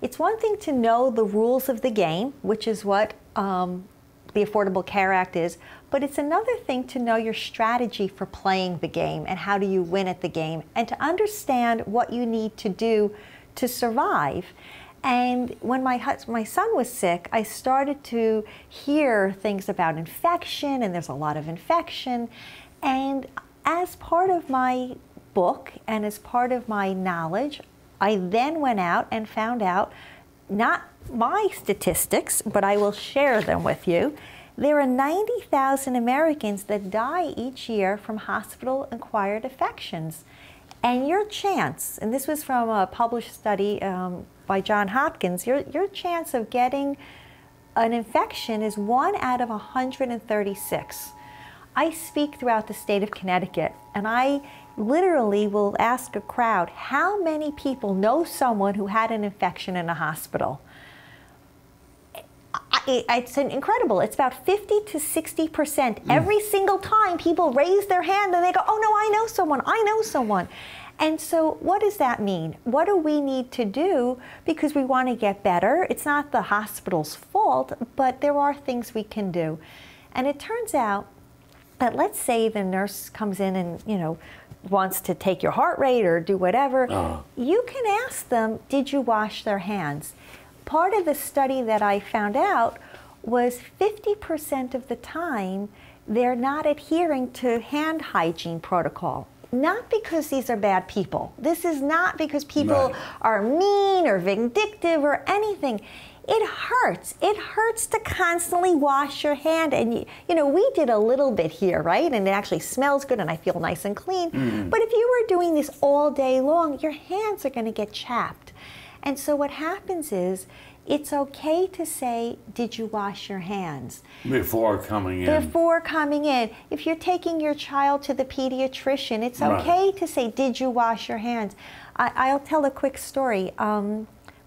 It's one thing to know the rules of the game, which is what the Affordable Care Act is, but it's another thing to know your strategy for playing the game and how do you win at the game, and to understand what you need to do to survive. And when my son was sick, I started to hear things about infection, and there's a lot of infection. And as part of my book and as part of my knowledge, I then went out and found out, not my statistics, but I will share them with you. There are 90,000 Americans that die each year from hospital-acquired infections. And your chance, and this was from a published study by Johns Hopkins, your chance of getting an infection is 1 out of 136. I speak throughout the state of Connecticut, and I literally will ask a crowd, how many people know someone who had an infection in a hospital? It's incredible. It's about 50 to 60%. Every single time people raise their hand and they go, oh no, I know someone, I know someone. And so what does that mean? What do we need to do? Because we want to get better. It's not the hospital's fault, but there are things we can do. And it turns out that, let's say the nurse comes in and, you know, wants to take your heart rate or do whatever. You can ask them, did you wash their hands? Part of the study that I found out was 50% of the time they're not adhering to hand hygiene protocol. Not because these are bad people. This is not because people are mean or vindictive or anything. It hurts. It hurts to constantly wash your hand. And, you know, we did a little bit here, right? And it actually smells good and I feel nice and clean. But if you were doing this all day long, your hands are going to get chapped. And so what happens is, it's okay to say, did you wash your hands? Before coming in. Before coming in. If you're taking your child to the pediatrician, it's okay to say, did you wash your hands? I'll tell a quick story.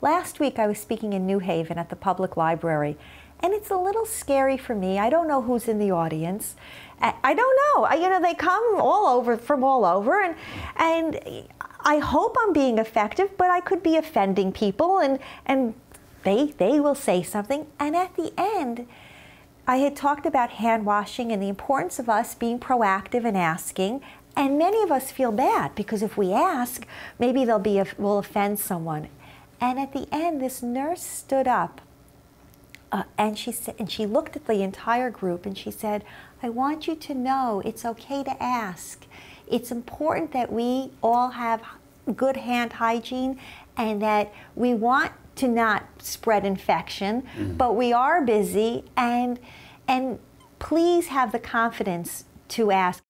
Last week I was speaking in New Haven at the public library, and it's a little scary for me. I don't know who's in the audience. I don't know. You know, they come from all over, and I hope I'm being effective, but I could be offending people, and they will say something. And at the end, I had talked about hand washing and the importance of us being proactive and asking. And many of us feel bad because if we ask, maybe we'll offend someone. And at the end, this nurse stood up and she looked at the entire group and she said, I want you to know it's okay to ask. It's important that we all have good hand hygiene and that we want to not spread infection, but we are busy, and please have the confidence to ask.